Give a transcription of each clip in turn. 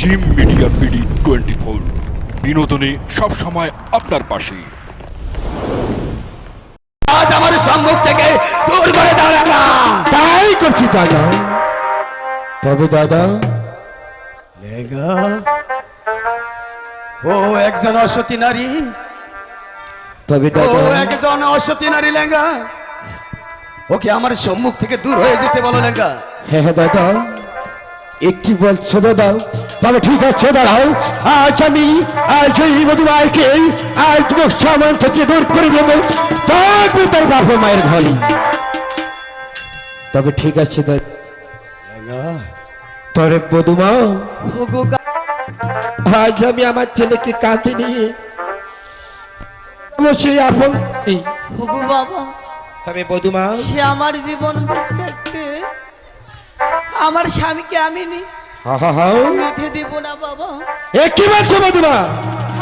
Gym media BD 24 বিনোদনে সব সময় আপনার পাশে। আজ আমার সম্মুখ থেকে দূর করে দাঁড়ানা। তাই করছি দাদা। তবে দাদা লেঙ্গা, ও একজন অসতী নারী, তবে ও দাদা একজন অসতী নারী লেঙ্গা। ওকে আমার সম্মুখ থেকে দূর হয়ে যেতে বলো লেঙ্গা। হ্যাঁ হ্যাঁ দাদা, একটি বলছো দাদা, তবে ঠিক আছে দাঁড়াও। আজ ওই মধুমাইকে আজ তোমার সামান থেকে দূর করে দেবো, তারপরে তার বাবা মায়ের ঘরে। তবে ঠিক আছে দাদা। লেঙ্গা, তবে বধুমা, ওগো আজ আমি আমার ছেলেকে কাঁধে নিয়ে অবশ্যই আপন। ওগো বাবা, তবে বধুমা, সে আমার জীবন বেঁচে থাকতে আমার স্বামীকে আমি হা হা হা, নিতে দিব না বাবা। এ কি বলছো বধুমা?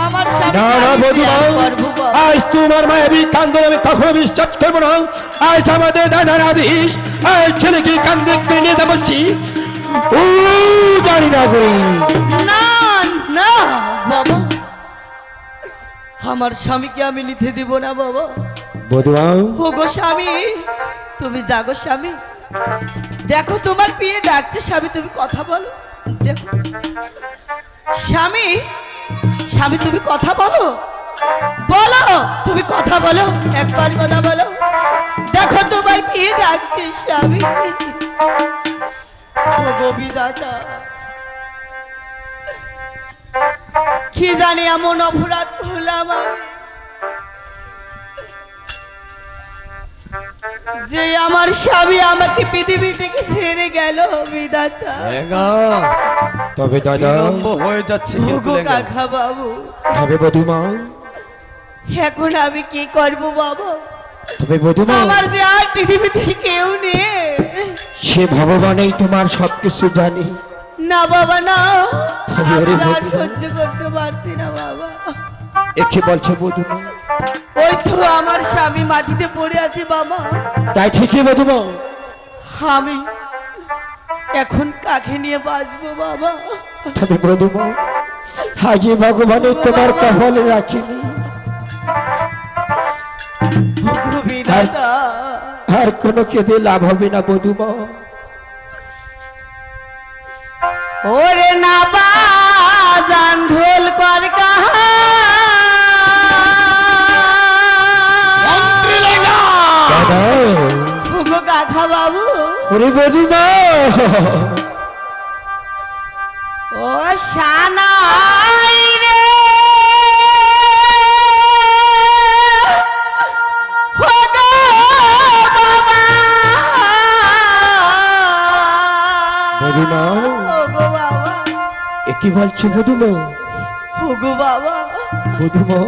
আমার স্বামী না না বধুমা, আজ তোমার মায়াবী কান্দন আমি কখনো বিশ্বাস করবো না। আজ আমাদের দাদার আদেশ, আজ ছেলেকে কান্দে নিয়ে যাচ্ছি। ও জানি না করি না না বাবা, আমার স্বামীকে আমি নিতে দিব না বাবা। বধুমা, ওগো স্বামী, তুমি জাগো স্বামী, দেখো তোমার বিয়ে ডাকছে স্বামী, তুমি কথা বলো। দেখো স্বামী, স্বামী তুমি কথা বলো, বলো তুমি কথা বলো, একবার কথা বলো। দেখো তোমার বিয়ে ডাকছে স্বামী। ওগো বিধাতা, কি জানি এমন অপরাধ করলাম আমি যে আমার স্বামী আমাকে পৃথিবী থেকে ছেড়ে গেল বিধাতা। লেঙ্গা, তবে দাদা, বিলম্ব হয়ে যাচ্ছে কিন্তু ওগো লেঙ্গা। কাকা বাবু, তবে বধুমা, এখন আমি কি করব বাবা? তবে বধুমা, আমার যে আর পৃথিবীতে কেউ নেই। সে ভগবানই তোমার সবকিছু জানে। না বাবা না, তবে ওরে আমি আর বধূ। সহ্য করতে পারছি না বাবা। একে বলছে বধুমা, ওই তো আমার স্বামী মাটিতে পড়ে আছে বাবা। তাই ঠিকই বধুমা। আমি এখন কাকে নিয়ে বাঁচবো বাবা? তবে বধুমা, আজই ভগবানের তোমার কপালে রাখিনি। ওগো বিধাতা, আর কোনো কেঁদে লাভ হবে না বধুমা। ওরে না বাজান ঢোল কর কাহা। মন্ত্রী লেঙ্গা, দাদা, ওগো কাকা বাবু, ওরে বধুমা, ও সানাই রে, ওগো বাবা, বধুমা, ওগো বাবা, একে বলছো বধুমা? ওগো বাবা, বধুমা,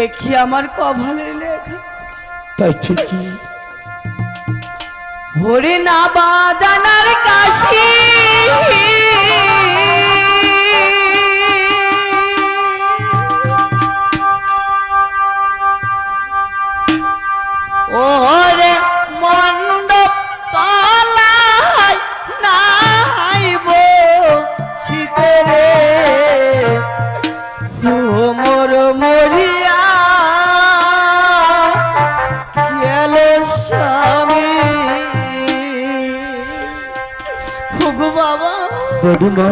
এ কি আমার কপালের লেখা? তাই ঠিকই। ওরে না বাজানার কাশি, ওরে মণ্ডপ তলায় নাইব শীতেরে, ও মোর মরিয়া গেল স্বামী। ওগো বাবা, বধুমা,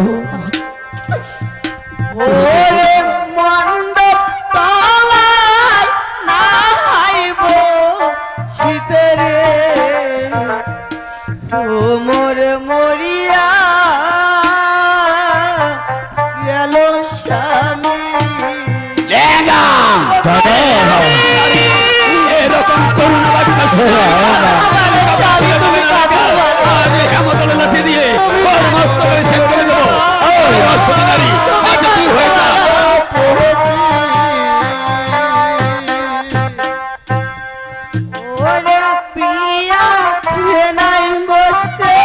ওরে মণ্ডপ তলায় নাইব শীতেরে, ও মোর মরিয়া গেল স্বামী। লেঙ্গা, দাদা, এরকম করুণা বার্তা শুনে আজ হেমতলে লাঠি দিয়ে ওর মস্তকে ছেদ করে দেবো। ওই অসতী নারী, আজ দূর হয়ে যা। ওরে পিয়া খেয়ে নাই বসতে,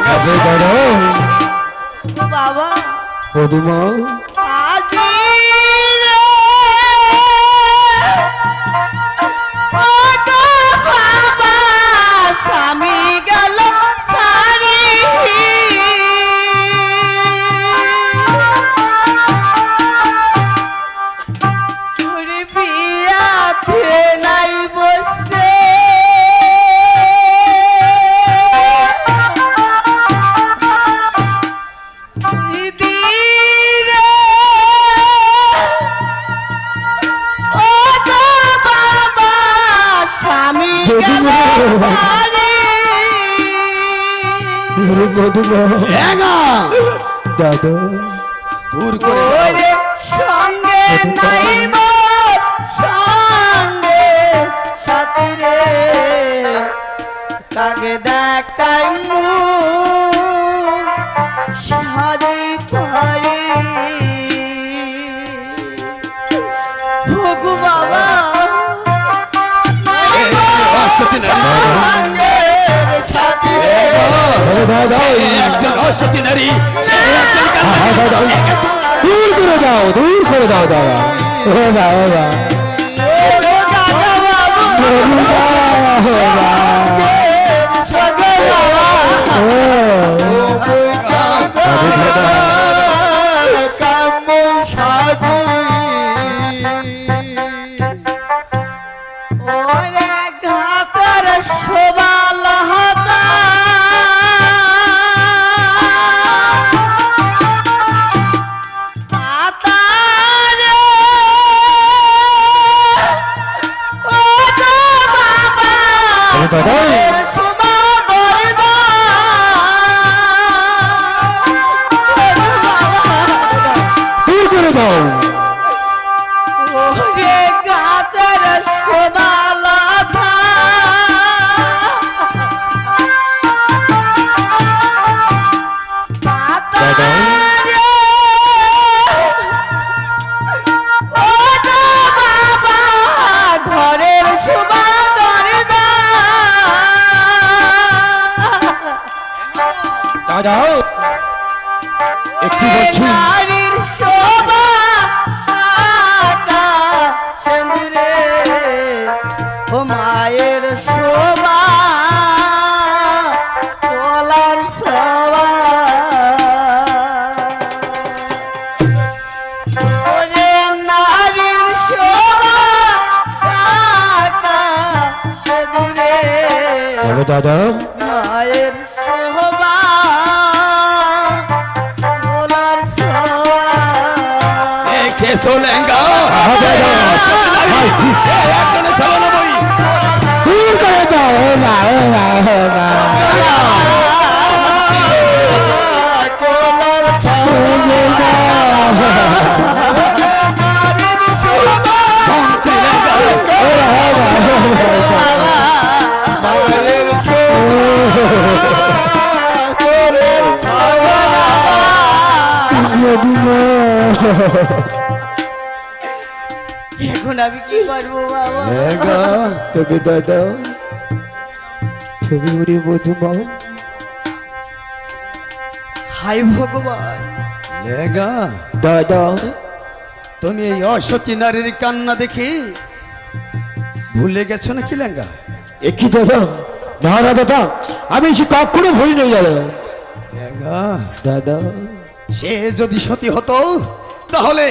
তবে দাদা, বাবা বধুমা, আজি রে, ওগো বাবা, স্বামী গেল স্বামী গেল পারে। মধুমা লেঙ্গা দাদা দূর করে দাও। ওরে সঙ্গে নাই মোর সঙ্গে সাথী রে, কাকে দেখাই মুখ সাজি পারি। ভগু বাবা অসতী নারী, সঙ্গের সাথী রে, দাদা সে একজন অসতী নারী, সে একজন দাদা দূর করে দাও, দূর করে দাও দাদা। ও বাবা ও কাকা বাবু ওরে ঘাসের শোভাল হতা, পাতা রে, ও গো বাবা, দাদা ঘরের শোভা দরজা। দূর করে দাও। ওরে গাছের শোভালতা, পাতা দাদা। রে, ও গো বাবা, ঘরের শোভা দরজা। দাদা একটু বলছি নারীর শোভা সাকা সেন্দুরে, ও মায়ের শোভা তোলার শোভা। ওরে নারীর শোভা সাকা সেন্দুরে, দাদা মায়ের শোভা তোলার শোভা। কেসো লেঙ্গা দাদা অসতী নারী, সে একজন সবলময়ী। দূর করে দাও। ও মা ও মা ও মা শান্তি লেঙ্গা, এখন আমি কি করবো বাবা? লেঙ্গা তবে দাদা তুমি ওরে মধুমা হাই ভগবান, লেঙ্গা, দাদা তুমি এই অসতী নারীর কান্না দেখি ভুলে গেছো নাকি লেঙ্গা? একই দাদা না না দাদা আমি সে কখনো ভুলি নেই দাদা। লেঙ্গা, দাদা সে যদি সতী হতো তাহলে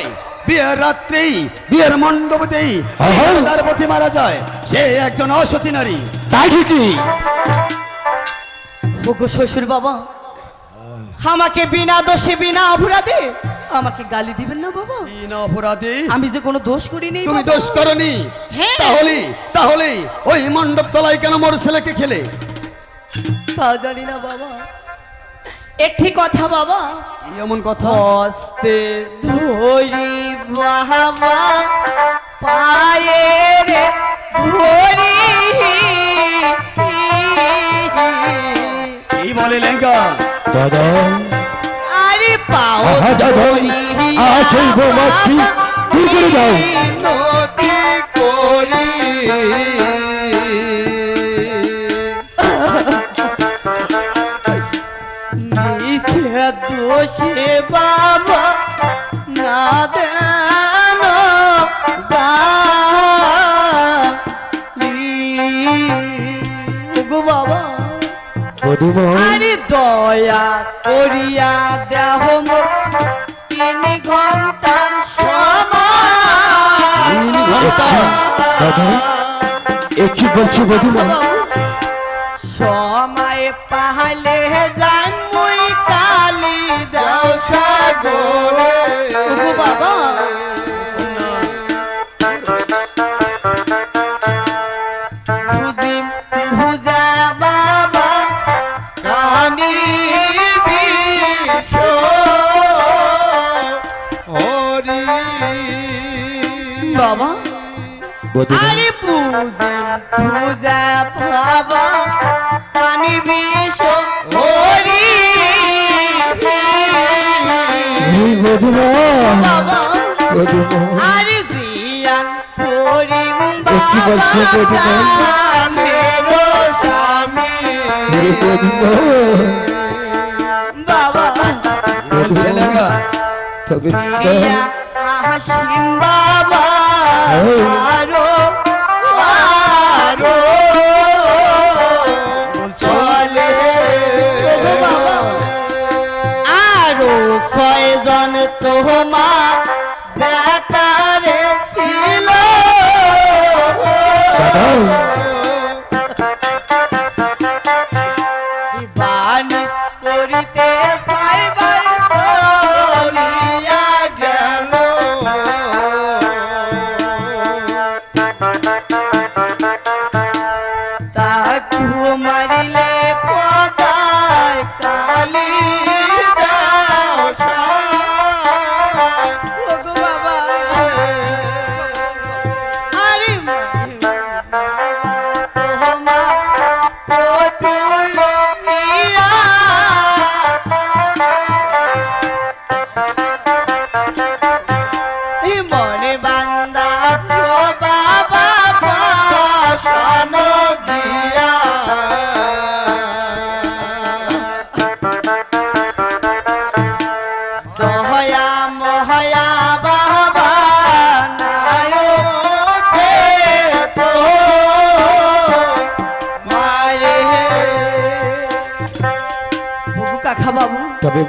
বিয়ের রাত্রেই বিয়ের মণ্ডপতেই তার পথে মারা যায়। সে একজন অসতী নারী। তাই ঠিকই। ওগো শ্বশুর বাবা, আমাকে বিনা দোষে বিনা অপরাধে আমাকে গালি দিবেন না বাবা। বিনা অপরাধী আমি যে কোনো দোষ করিনি তুমি বাবা। দোষ করনি, হ্যাঁ। তাহলে ওই মণ্ডপ তলায় কেন মোর ছেলেকে খেলে? তা জানি না বাবা। একটি কথা বাবা, কি এমন কথা? হস্তে ধরি বাবা, পায়ের ধরি, কি বলে লেঙ্গা? দাদা আরে পাও আহা দাদা ধরি, আছে বোমাটি দূর করে দাও। নদী করি নিষে দোষে বাবা না দেন গালি। ওগো বাবা, মধুমা আরে দয়া করিয়া দেহ মোর 3 ঘন্টার সময়। দাদা একই বলছি মধুমা সময় পাহলে যান মুই কালি দাও সাগরে। ওগো বাবা, বদিমা আরে পূজা বাবা কানি বিষ হরি এই বদিমা বাবা বদিমা আরে জিয়ান করিম কি বলছো বদিমা? মেরো স্বামী এই বদিমা বাবা বলছে লেগা তবে প্রিয়া হাসিম বাবা এই। আরো আরো চলে আরো 6 জন তোমার বেটারে ছিল দাদা বানিস করিতে সাইবাই চলিয়া গেল তাকু মারিলে পদায় কালি দাও ওগো বাবা আরে তোমা পুরনিয়া মনে বান্দা বাবা পাশানো দিয়া দহয়া মহয়া বাবা নায়কে তো মারে কাকা বাবু তবে